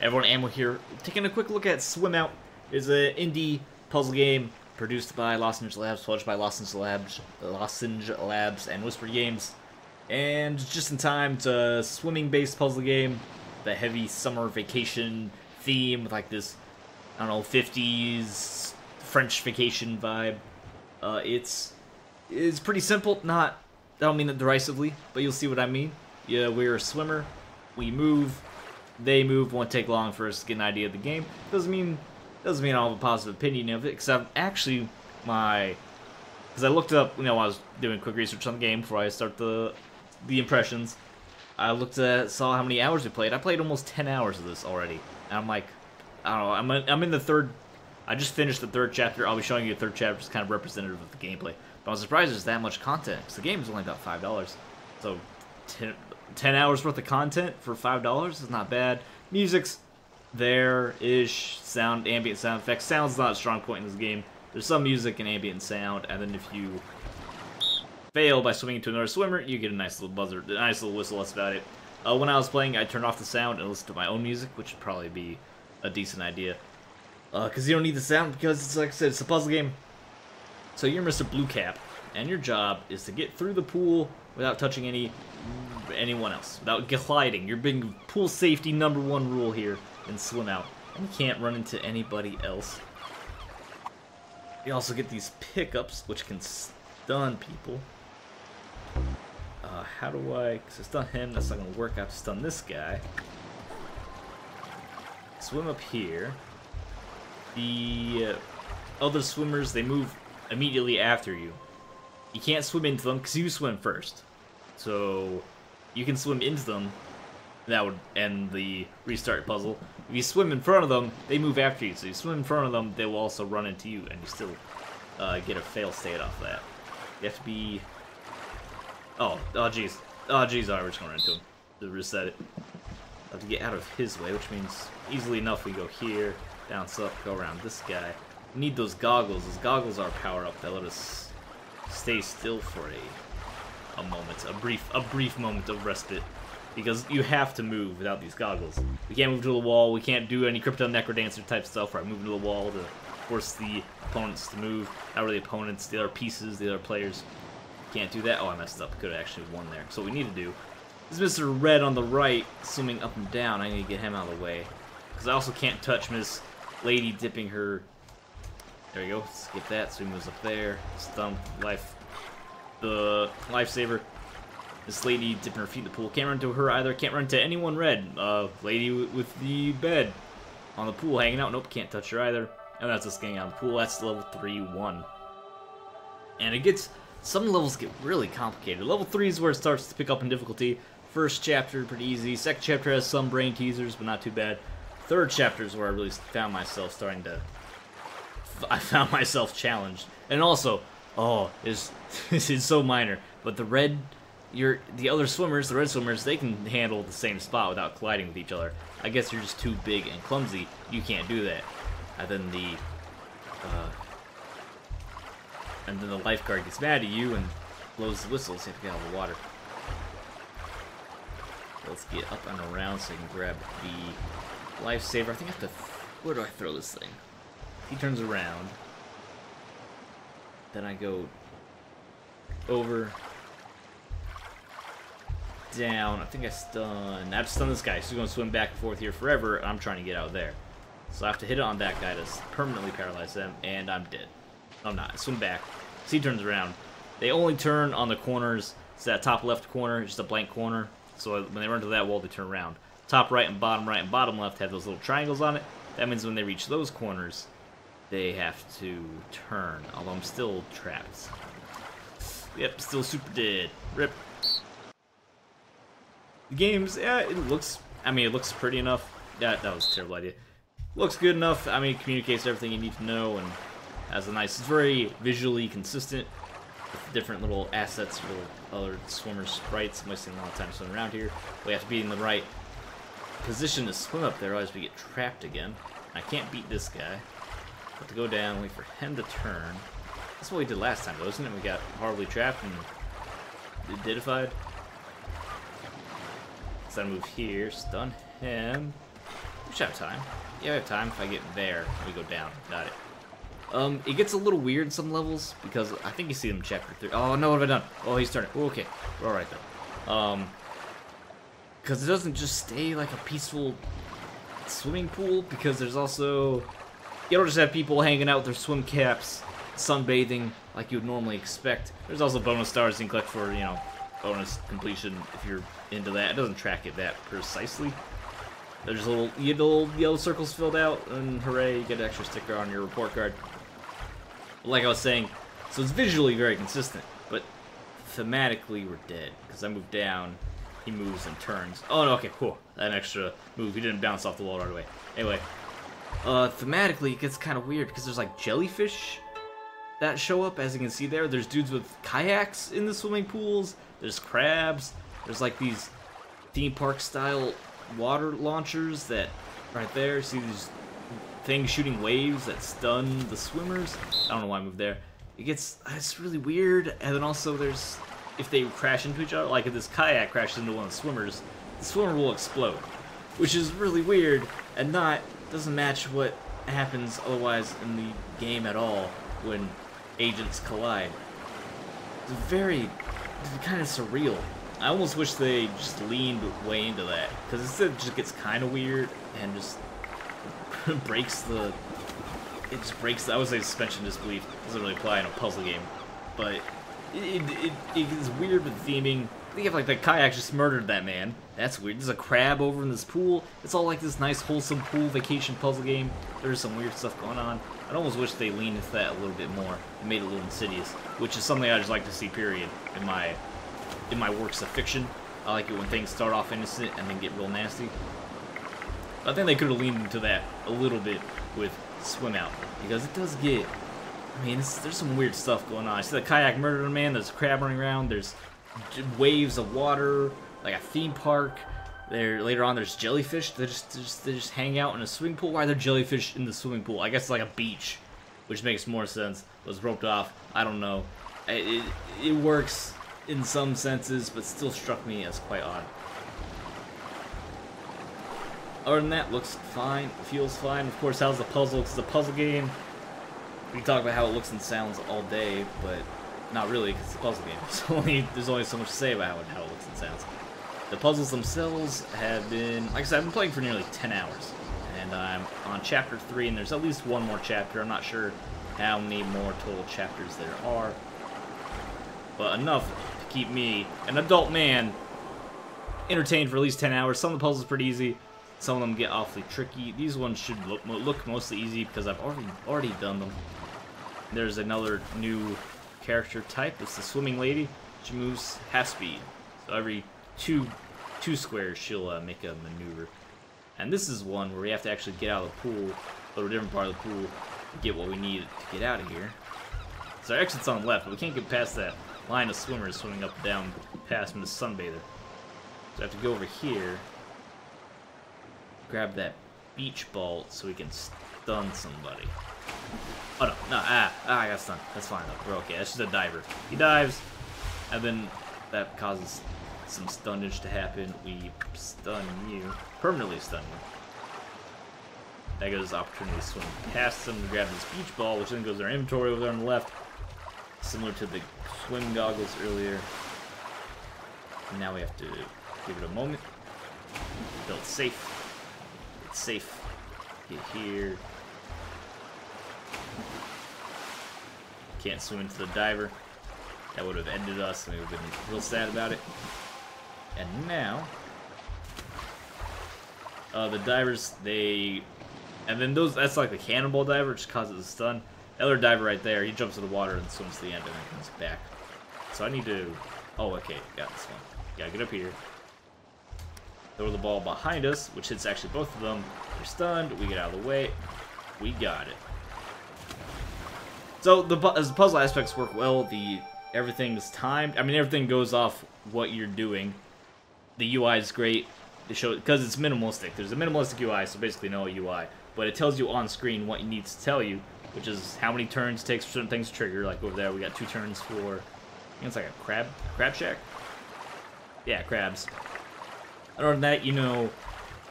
Everyone, Ammo here. Taking a quick look at Swim Out. It's an indie puzzle game produced by Lozenge Labs, published by Lozenge Labs, and Whisper Games. And just in time, it's a swimming-based puzzle game. The heavy summer vacation theme with like this, I don't know, 50s French vacation vibe. It's pretty simple. I don't mean it derisively, but you'll see what I mean. Yeah, we're a swimmer. We move. They move. Won't take long for us to get an idea of the game. Doesn't mean I have a positive opinion of it, because I've actually because I looked it up, while I was doing quick research on the game before I start the impressions. I saw how many hours we played. I played almost 10 hours of this already, and I'm like, I don't know. I'm in the third. I just finished the third chapter. I'll be showing you the third chapter. It's kind of representative of the gameplay. But I was surprised there's that much content, because the game is only about $5. So 10 hours worth of content for $5 is not bad. Music's there-ish. Ambient sound effects. Sound's not a strong point in this game. There's some music and ambient sound, and then if you fail by swimming into another swimmer, you get a nice little buzzer, a nice little whistle. That's about it. When I was playing, I turned off the sound and listened to my own music, which would probably be a decent idea. Because you don't need the sound, because it's, like I said, it's a puzzle game. So you're Mr. Blue Cap, and your job is to get through the pool without touching anyone else, without gliding. Your big pool safety #1 rule here in Swim Out, and you can't run into anybody else. You also get these pickups, which can stun people. How do I... Because I stun him, that's not going to work. I have to stun this guy. Swim up here. The other swimmers, they move immediately after you. You can't swim into them because you swim first. So you can swim into them. That would end the restart puzzle. If you swim in front of them, they move after you. So you swim in front of them, they will also run into you, and you still get a fail state off that. You have to be... Oh jeez. Oh jeez, alright, we're just gonna run into him. To reset it. I have to get out of his way, which means easily enough we go here, bounce up, go around this guy. We need those goggles. Those goggles are a power-up that let us stay still for a moment, a brief moment of respite. Because you have to move without these goggles. We can't move to the wall, we can't do any Crypto Necrodancer type stuff where I move to the wall to force the opponents to move. Not really opponents, the other pieces, the other players. Can't do that. Oh, I messed up. Could have actually won there. So what we need to do is Mr. Red on the right, swimming up and down. I need to get him out of the way. Because I also can't touch Miss Lady dipping her... There we go. Skip that. So he moves up there. Stun life. The lifesaver. This lady dipping her feet in the pool. Can't run to her either. Can't run to anyone red. Lady with the bed on the pool hanging out. Nope, can't touch her either. And that's us getting out of the pool. That's level 3-1. And it gets... Some levels get really complicated. Level 3 is where it starts to pick up in difficulty. First chapter, pretty easy. Second chapter has some brain teasers, but not too bad. Third chapter is where I really found myself I found myself challenged. And also, this is so minor, but the other swimmers, the red swimmers, they can handle the same spot without colliding with each other. I guess you're just too big and clumsy. You can't do that. And then the lifeguard gets mad at you and blows the whistle, so you have to get out of the water. Let's get up and around so I can grab the lifesaver. I think I have to... Where do I throw this thing? He turns around. Then I go over, down. I think I have to stun this guy. So he's going to swim back and forth here forever, and I'm trying to get out of there. So I have to hit it on that guy to permanently paralyze them, and I'm dead. I'm not. I swim back. So he turns around. They only turn on the corners. It's that top left corner, just a blank corner. So when they run to that wall, they turn around. Top right and bottom left have those little triangles on it. That means when they reach those corners, they have to turn. Although I'm still trapped. Yep, still super dead. Rip. The game's, yeah, it looks pretty enough. Yeah, that was a terrible idea. Looks good enough. I mean, it communicates everything you need to know, and has a nice, it's very visually consistent with different little assets, little other swimmer sprites. I'm wasting a lot of time swimming around here. We have to be in the right position to swim up there, otherwise we get trapped again. I can't beat this guy. Have to go down, wait for him to turn. That's what we did last time, though, isn't it? We got horribly trapped and deadified. So I move here, stun him. We should have time. Yeah, we have time. If I get there, we go down. Got it. It gets a little weird in some levels, because I think you see him in chapter 3. Oh, no, what have I done? Oh, he's turning. Oh, okay. We're alright, though. Because it doesn't just stay like a peaceful swimming pool, because there's also... You don't just have people hanging out with their swim caps, sunbathing, like you would normally expect. There's also bonus stars you can collect for, you know, bonus completion if you're into that. It doesn't track it that precisely. There's you get little yellow circles filled out, and hooray, you get an extra sticker on your report card. Like I was saying, so it's visually very consistent, but thematically we're dead. Because I move down, he moves and turns. Oh no, okay, cool. That extra move, he didn't bounce off the wall right away. Anyway, thematically it gets kind of weird, because there's like jellyfish that show up, as you can see there. There's dudes with kayaks in the swimming pools, there's crabs, there's like these theme park style water launchers that, right there, see these things shooting waves that stun the swimmers. I don't know why I moved there. It's really weird, and then also there's, if they crash into each other, like if this kayak crashes into one of the swimmers, the swimmer will explode, which is really weird, and doesn't match what happens otherwise in the game at all when agents collide. It's kind of surreal. I almost wish they just leaned way into that, because instead it just gets kind of weird and just breaks the... It just breaks the... I would say suspension of disbelief. Doesn't really apply in a puzzle game, but it is weird with theming. I think if like the kayak just murdered that man. That's weird. There's a crab over in this pool. It's all like this nice wholesome pool vacation puzzle game. There's some weird stuff going on. I almost wish they leaned into that a little bit more and made it a little insidious, which is something I just like to see, period, in my works of fiction. I like it when things start off innocent and then get real nasty. I think they could have leaned into that a little bit with Swim Out, because it does get... I mean, there's some weird stuff going on. I see the kayak murdered a man, there's a crab running around, there's waves of water, like a theme park. Later on, there's jellyfish. They just hang out in a swimming pool. Why are there jellyfish in the swimming pool? I guess it's like a beach, which makes more sense. It was roped off. I don't know. It works in some senses, but still struck me as quite odd. Other than that, looks fine, feels fine. Of course, how's the puzzle? Because it's a puzzle game. We can talk about how it looks and sounds all day, but not really, because it's a puzzle game. There's only so much to say about how it looks and sounds. The puzzles themselves have been, like I said, I've been playing for nearly 10 hours. And I'm on chapter 3, and there's at least one more chapter. I'm not sure how many more total chapters there are. But enough to keep me, an adult man, entertained for at least 10 hours. Some of the puzzles are pretty easy. Some of them get awfully tricky. These ones should look mostly easy because I've already done them. There's another new character type. It's the swimming lady. She moves half speed. So every two squares she'll make a maneuver. And this is one where we have to actually get out of the pool, go to a different part of the pool, to get what we need to get out of here. So our exit's on the left, but we can't get past that line of swimmers swimming up and down past from the sunbather. So I have to go over here, grab that beach ball so we can stun somebody. Oh no, I got stunned. That's fine though, we're okay. That's just a diver. He dives, and then that causes some stunnage to happen. We stun you, permanently stun you. That gives us opportunity to swim past them to grab this beach ball, which then goes to our inventory over there on the left, similar to the swim goggles earlier. And now we have to give it a moment. Feel it's safe. It's safe. Get here. Can't swim into the diver. That would have ended us, and we would have been real sad about it. And now, the divers, and then that's like the cannonball diver, which causes a stun. The other diver right there, he jumps to the water and swims to the end and then comes back. So I need to, oh, okay, got this one. Gotta get up here. Throw the ball behind us, which hits actually both of them. They're stunned, we get out of the way. We got it. So as the puzzle aspects work well, everything is timed. I mean, everything goes off what you're doing. The UI is great. They show because it's minimalistic. There's a minimalistic UI, so basically no UI. But it tells you on screen what it needs to tell you, which is how many turns it takes for certain things to trigger. Like over there, we got 2 turns for, I think it's like a crab shack? Yeah, crabs. Other than that, you know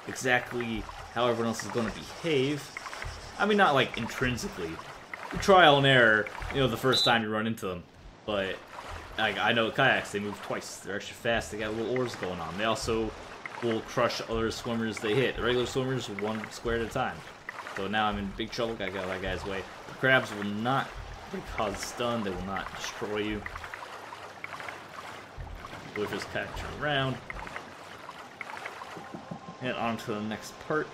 exactly how everyone else is going to behave. I mean, not like intrinsically. Trial and error, you know, the first time you run into them. But like, I know kayaks, they move twice. They're extra fast. They got little oars going on. They also will crush other swimmers they hit. The regular swimmers, one square at a time. So now I'm in big trouble. Gotta get out of that guy's way. The crabs will not cause stun. They will not destroy you. We'll just kayak turn around. And on to the next part.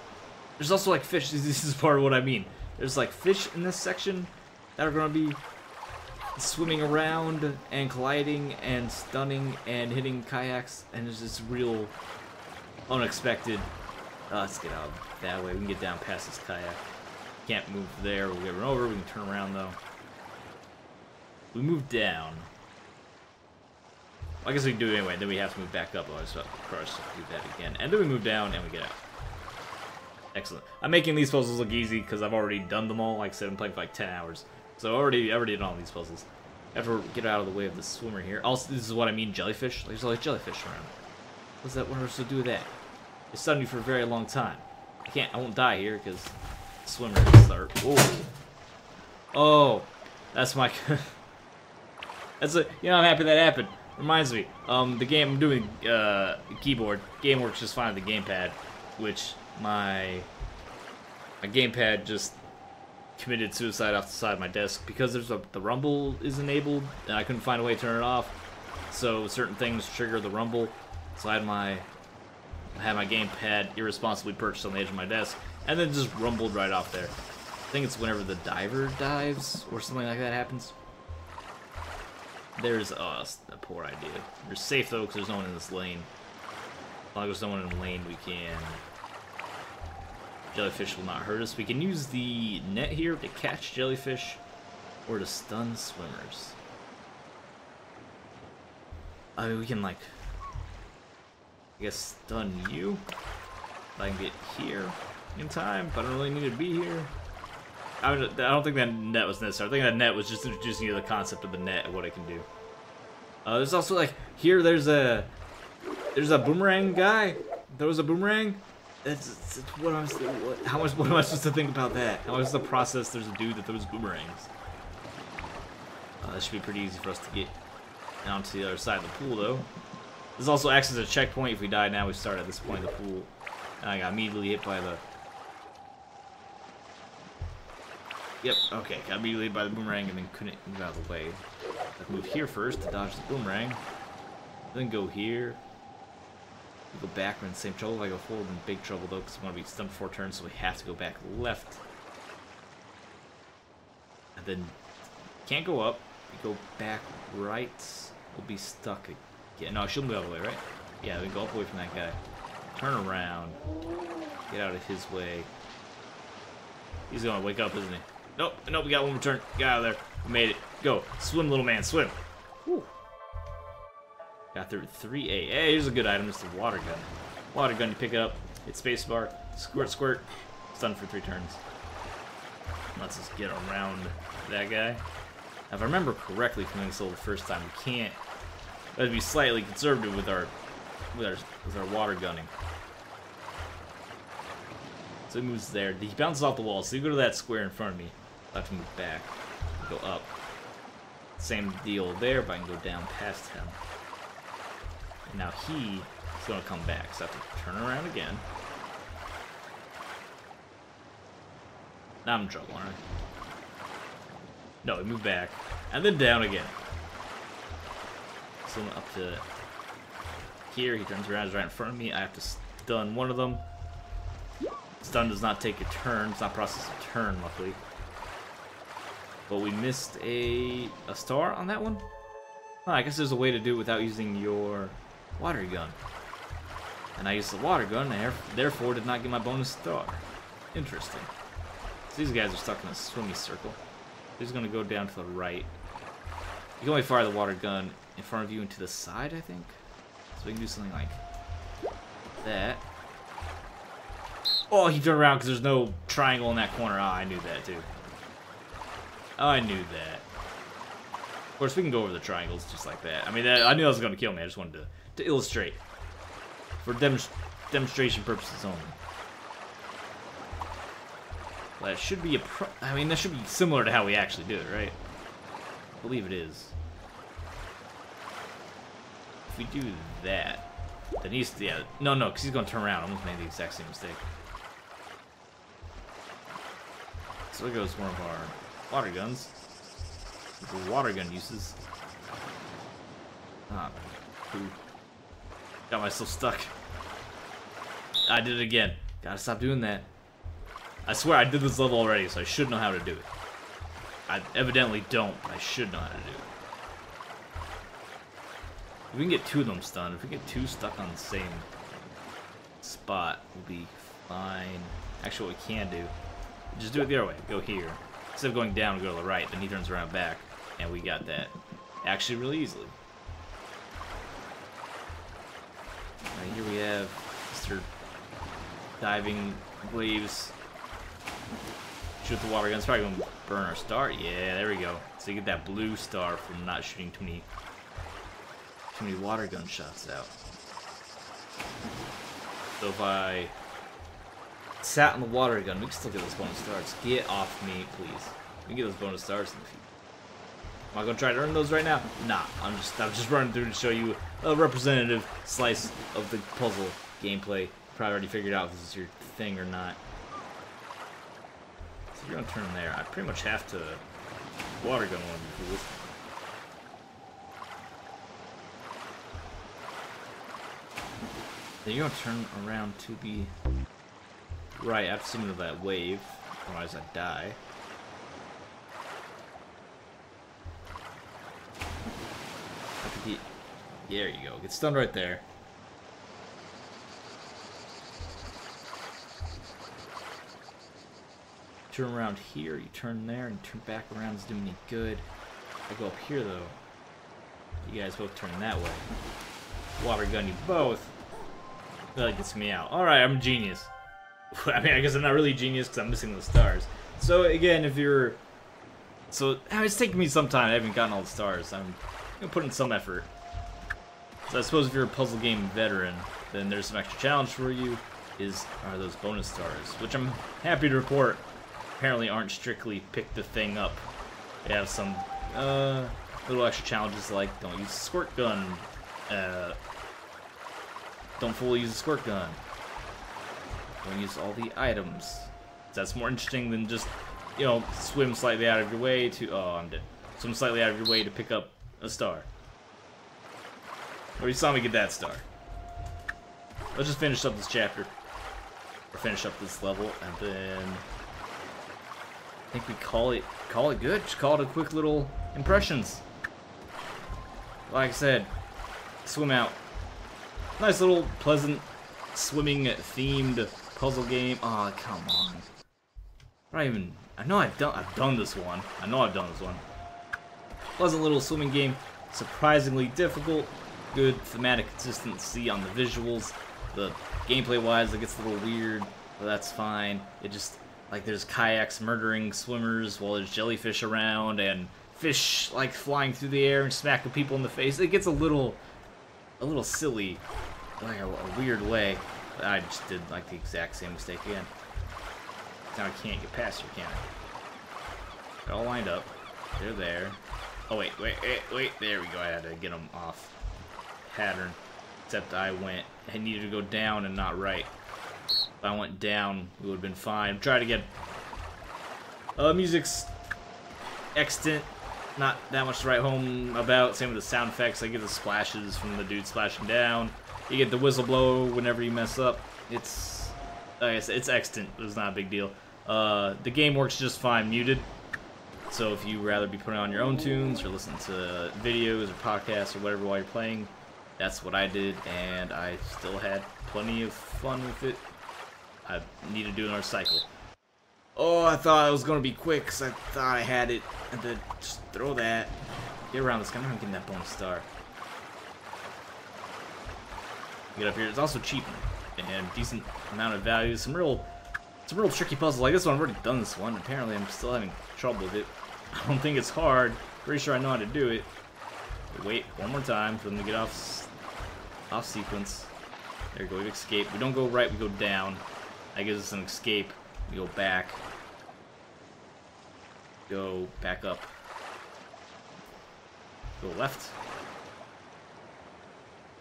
There's also like fish. This is part of what I mean. There's like fish in this section that are gonna be swimming around and colliding and stunning and hitting kayaks, and it's just real unexpected. Let's get out that way. We can get down past this kayak. Can't move there. We'll get run over. We can turn around though. We move down. I guess we can do it anyway. Then we have to move back up. Otherwise, of course, do that again. And then we move down and we get out. Excellent. I'm making these puzzles look easy because I've already done them all. Like I said, I'm playing for like 10 hours. So I already did all these puzzles. I have to get out of the way of the swimmer here. Also, this is what I mean, jellyfish. There's always jellyfish around. What's that? What am I supposed to do with that? It stunned me for a very long time. I won't die here because swimmers are. Oh, that's my. That's a. You know, I'm happy that happened. Reminds me, the game I'm doing, keyboard. Game works just fine with the gamepad, which my gamepad just committed suicide off the side of my desk because the rumble is enabled and I couldn't find a way to turn it off. So certain things trigger the rumble. So I had my gamepad irresponsibly perched on the edge of my desk and then just rumbled right off there. I think it's whenever the diver dives or something like that happens. There's a poor idea. You're safe though because there's no one in this lane. As long as there's no one in the lane, we can. Jellyfish will not hurt us. We can use the net here to catch jellyfish or to stun swimmers. I mean, we can like, I guess, stun you. If I can get here in time, but I don't really need to be here. I don't think that net was necessary. I think that net was just introducing you to the concept of the net and what it can do. There's also like here. There's a boomerang guy. There was a boomerang. It's what am I supposed to think about that? How is the process? There's a dude that throws boomerangs. That should be pretty easy for us to get down to the other side of the pool, though. This also acts as a checkpoint. If we die now, we start at this point of the pool, and I got immediately hit by the. Yep. Okay. Got immediately hit by the boomerang, and then couldn't move out of the way. Let's move here first to dodge the boomerang. Then go here. Go back, we're in the same trouble. If I go forward, we're in big trouble though, because we want to be stunned before turn, so we have to go back left. And then can't go up. We go back right. We'll be stuck again. No, she'll move out of the way, right? Yeah, we go up away from that guy. Turn around. Get out of his way. He's gonna wake up, isn't he? Nope, nope, we got one more turn. Get out of there. We made it. Go. Swim, little man, swim. Whew. Got through 3A. Hey, here's a good item. It's the water gun. Water gun, you pick it up, hit spacebar, squirt, squirt, stun for 3 turns. Let's just get around that guy. Now, if I remember correctly from doing this the first time, we can't. We have to be slightly conservative with our water gunning. So he moves there. He bounces off the wall. So you go to that square in front of me. I have to move back. Go up. Same deal there, but I can go down past him. Now he is going to come back, so I have to turn around again. Now I'm in trouble, aren't I? No, we move back, and then down again. So up to here, he turns around, he's right in front of me. I have to stun one of them. Stun does not take a turn, it's not process a turn, luckily. But we missed a star on that one? Oh, I guess there's a way to do it without using your water gun. And I used the water gun, and therefore did not get my bonus star. Interesting. So these guys are stuck in a swimmy circle. He's going to go down to the right. You can only fire the water gun in front of you and to the side, I think. So we can do something like that. Oh, he turned around because there's no triangle in that corner. Ah, I knew that too. I knew that. Of course, we can go over the triangles just like that. I mean, I knew that was going to kill me. I just wanted to illustrate. For demonstration purposes only. That should be I mean, that should be similar to how we actually do it, right? I believe it is. If we do that, then he's, yeah, no, because he's gonna turn around. I almost made the exact same mistake. So there goes one of our water guns. The water gun uses. Ah, poop. Got myself stuck. I did it again. Gotta stop doing that. I swear I did this level already, so I should know how to do it. I evidently don't, but I should know how to do it. If we can get two of them stunned, if we get two stuck on the same spot, we'll be fine. Actually, what we can do, just do it the other way. Go here. Instead of going down, we go to the right, then he turns around back, and we got that actually really easily. Alright, here we have Mr. Diving Waves. Shoot the water gun. It's probably going to burn our star. Yeah, there we go. So you get that blue star from not shooting too many water gun shots out. So if I sat on the water gun, we can still get those bonus stars. Get off me, please. We can get those bonus stars in the future. Am I gonna try to earn those right now? Nah, I'm just running through to show you a representative slice of the puzzle gameplay. Probably already figured out if this is your thing or not. So you're gonna turn there. I pretty much have to water gun one of you fools. Then you're gonna turn around to the right after seeing that wave, otherwise I die. There you go. Get stunned right there. Turn around here, you turn there, and turn back around is doing me good. I go up here though. You guys both turn that way. Water gun you both. That gets me out. Alright, I'm a genius. I mean, I guess I'm not really a genius because I'm missing those stars. So again, if you're... So, it's taking me some time. I haven't gotten all the stars. I'm gonna put in some effort. So I suppose if you're a puzzle game veteran, then there's some extra challenge for you. Are those bonus stars, which I'm happy to report apparently aren't strictly pick the thing up. They have some little extra challenges like don't use the squirt gun, don't fully use the squirt gun, don't use all the items. That's more interesting than just, you know, swim slightly out of your way to, oh, I'm dead. Swim slightly out of your way to pick up a star. Or you saw me get that star. Let's just finish up this chapter. Or finish up this level, and then I think we call it good. Just call it a quick little impressions. Like I said, swim out. Nice little pleasant swimming themed puzzle game. Oh, come on. I know I've done this one. I know I've done this one. Pleasant little swimming game. Surprisingly difficult. Good thematic consistency on the visuals. The gameplay-wise, it gets a little weird, but that's fine. It just, like, there's kayaks murdering swimmers while there's jellyfish around, and fish, like, flying through the air and smacking people in the face. It gets a little silly, like a weird way. But I just did, like, the exact same mistake again. Now I can't get past here, can I? They're all lined up. They're there. Oh, wait. There we go. I had to get them off pattern. Except I needed to go down and not right. If I went down, it would have been fine. Try to get music's extant, not that much to write home about. Same with the sound effects. I get the splashes from the dude splashing down. You get the whistle blow whenever you mess up. It's, like I said, it's extant. It's not a big deal. The game works just fine muted. So if you rather be putting on your own tunes or listening to videos or podcasts or whatever while you're playing, that's what I did, and I still had plenty of fun with it. I need to do another cycle. Oh, I thought it was going to be quick, because I thought I had it. And then just throw that. Get around this guy. I'm not getting that bonus star. Get up here. It's also cheap and decent amount of value. Some real tricky puzzles like this one. I've already done this one. Apparently, I'm still having trouble with it. I don't think it's hard. Pretty sure I know how to do it. Wait one more time for them to get off sequence. There we go, we escape. We don't go right, we go down. That gives us an escape. We go back. Go back up. Go left.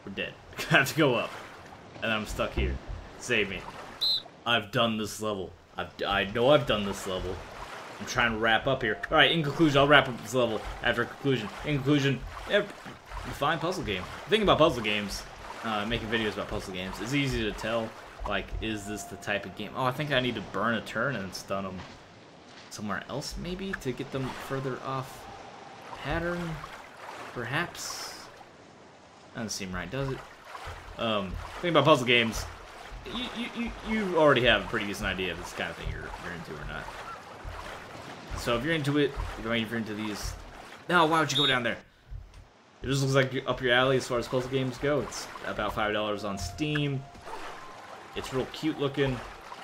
We're dead. I have to go up. And I'm stuck here. Save me. I've done this level. I know I've done this level. I'm trying to wrap up here. Alright, in conclusion, I'll wrap up this level after conclusion. In conclusion, fine puzzle game. The thing about puzzle games, making videos about puzzle games, it's easy to tell, like, is this the type of game? Oh, I think I need to burn a turn and stun them somewhere else, maybe, to get them further off pattern, perhaps? Doesn't seem right, does it? Thing about puzzle games, you already have a pretty decent idea of this kind of thing you're into or not. So if you're into it, if you're into these, no, why would you go down there? It just looks like you're up your alley as far as puzzle games go. It's about $5 on Steam. It's real cute looking.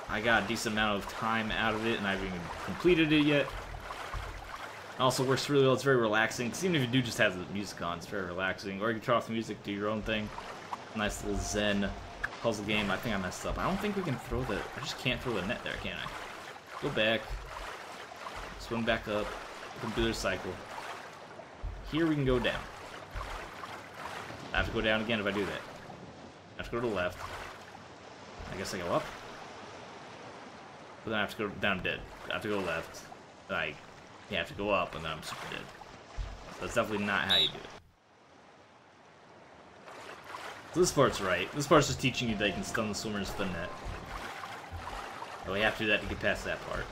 I got a decent amount of time out of it, and I haven't even completed it yet. It also works really well. It's very relaxing. Because even if you do just have the music on, it's very relaxing. Or you can turn off the music, do your own thing. Nice little zen puzzle game. I think I messed up. I don't think we can throw the... I just can't throw the net there, can I? Go back. Swim back up. We can do their cycle. Here we can go down. I have to go down again if I do that. I have to go to the left. I guess I go up. But then I have to go down dead. I have to go left. Then I have to go up, and then I'm super dead. So that's definitely not how you do it. So this part's right. This part's just teaching you that you can stun the swimmers with the net. But we have to do that to get past that part.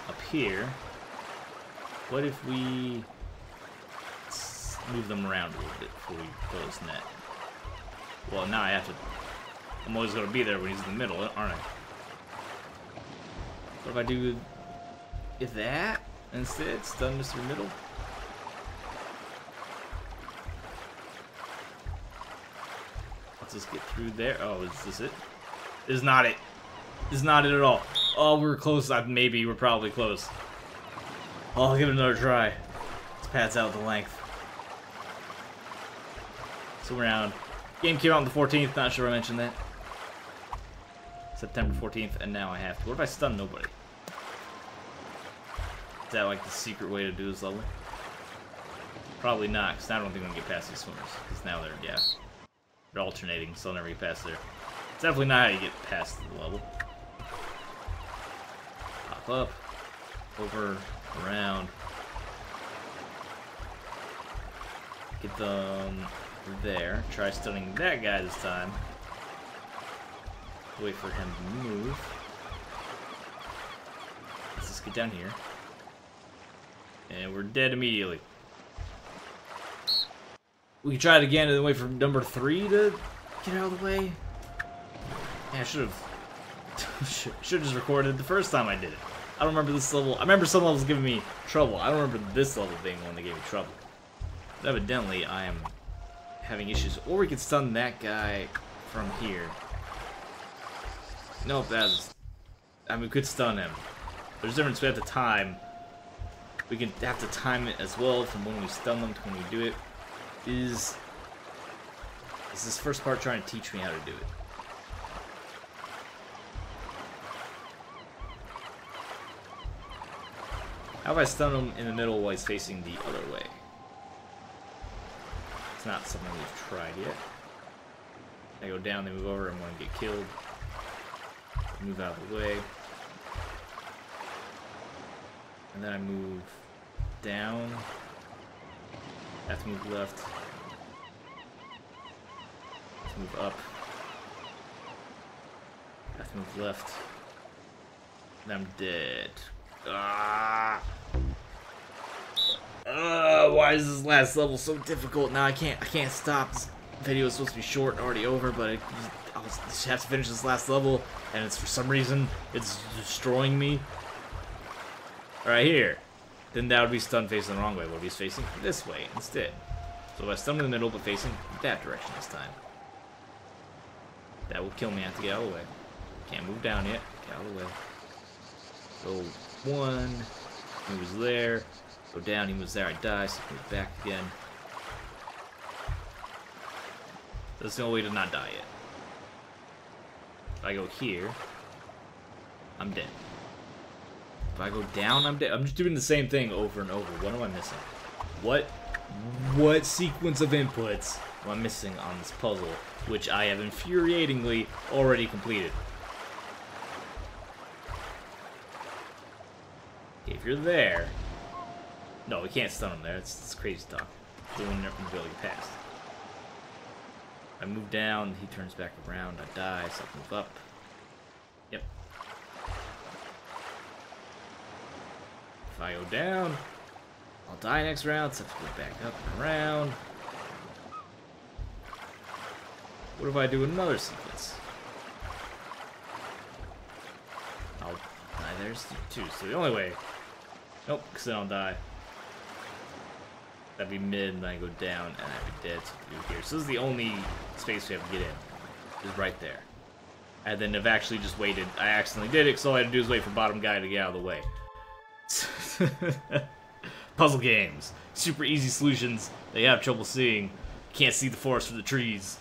Up here, what if we move them around a little bit before we throw this net? Well, now I have to... I'm always going to be there when he's in the middle, aren't I? What if I do that instead? Stun Mr. Middle? Let's just get through there. Oh, is this it? This is not it. This is not it at all. Oh, we were close. Maybe we're probably close. Oh, I'll give it another try. This pads out the length. So around. Game came out on the 14th. Not sure I mentioned that. September 14th, and now I have to. What if I stun nobody? Is that like the secret way to do this level? Probably not, because I don't think I'm gonna get past these swimmers. Because now they're alternating, so I'll never get past there. It's definitely not how you get past the level. Pop up, over, around. Get them there. Try stunning that guy this time. Wait for him to move. Let's just get down here. And we're dead immediately. We can try it again and then wait for number 3 to get out of the way. Yeah, I should have just recorded the first time I did it. I don't remember this level. I remember some levels giving me trouble. I don't remember this level being the one that gave me trouble. But evidently, I am having issues. Or we could stun that guy from here. Nope, I mean, we could stun him. There's a difference. We have to time. We can have to time it as well from when we stun them to when we do it. Is this first part trying to teach me how to do it? How if I stun him in the middle while he's facing the other way? It's not something we've tried yet. I go down, they move over, I'm going to get killed. Move out of the way. And then I move down. I have to move left. I have to move up. I have to move left. And I'm dead. Ah! Why is this last level so difficult? Now I can't stop. This video is supposed to be short and already over, but I'll just have to finish this last level, and it's for some reason it's destroying me. Right here. Then that would be stun facing the wrong way. What if he's facing this way instead? So if I stun in the middle but facing that direction this time. That will kill me. I have to get out of the way. Can't move down yet. Get out of the way. So 1, he was there. Go down, he was there, I die, so move back again. That's the only way to not die yet. If I go here, I'm dead. If I go down, I'm dead. I'm just doing the same thing over and over. What am I missing? What sequence of inputs am I missing on this puzzle, which I have infuriatingly already completed? Okay, if you're there... No, we can't stun him there. It's crazy talk. Doing it from the building past. I move down, he turns back around, I die, so I move up. Yep. If I go down, I'll die next round, so I have to go back up and around. What if I do another sequence? I'll die there's two, so the only way... Nope, because then I'll die. That'd be mid, and then I go down, and I'd be dead, so I do here. So this is the only space we have to get in. Is right there. And then I've actually just waited. I accidentally did it, because all I had to do is wait for bottom guy to get out of the way. Puzzle games. Super easy solutions that you have trouble seeing. Can't see the forest for the trees.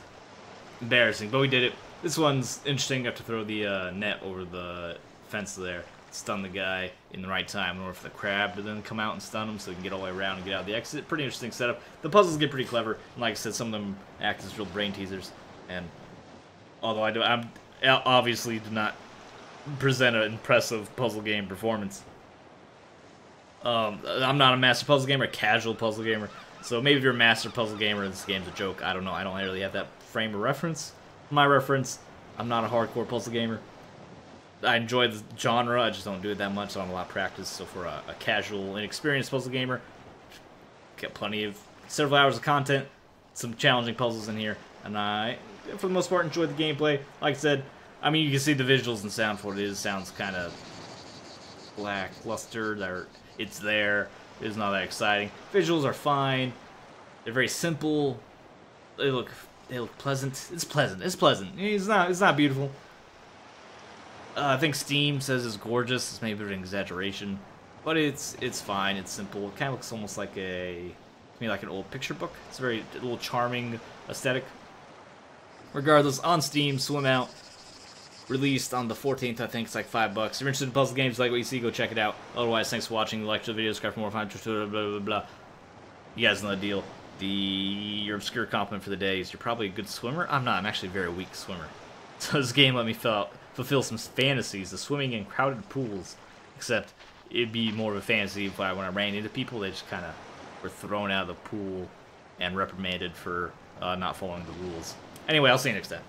Embarrassing, but we did it. This one's interesting. You have to throw the net over the fence there. Stun the guy in the right time in order for the crab to then come out and stun him so he can get all the way around and get out of the exit. Pretty interesting setup. The puzzles get pretty clever, and like I said, some of them act as real brain teasers. And although I obviously do not present an impressive puzzle game performance. I'm not a master puzzle gamer, a casual puzzle gamer. So maybe if you're a master puzzle gamer, this game's a joke. I don't know. I don't really have that frame of reference. My reference, I'm not a hardcore puzzle gamer. I enjoy the genre, I just don't do it that much, so I don't have a lot of practice. So for a casual, inexperienced puzzle gamer, get plenty of several hours of content, some challenging puzzles in here, and I, for the most part, enjoy the gameplay. Like I said, I mean, you can see the visuals and sound for what it is. It sounds kind of lackluster. It's there. It's not that exciting. Visuals are fine. They're very simple. They look pleasant. It's pleasant. It's pleasant. It's not beautiful. I think Steam says it's gorgeous. It's maybe an exaggeration, but it's fine. It's simple. It kind of looks almost like like an old picture book. It's a little charming aesthetic. Regardless, on Steam, Swim Out, released on the 14th. I think it's like $5. If you're interested in puzzle games, like what you see, go check it out. Otherwise, thanks for watching. Like the video, subscribe for more fun. Blah blah blah. You guys know the deal. Your obscure compliment for the day is you're probably a good swimmer. I'm not. I'm actually a very weak swimmer. So this game let me fulfill some fantasies of swimming in crowded pools. Except it'd be more of a fantasy if when I ran into people, they just kind of were thrown out of the pool and reprimanded for not following the rules. Anyway, I'll see you next time.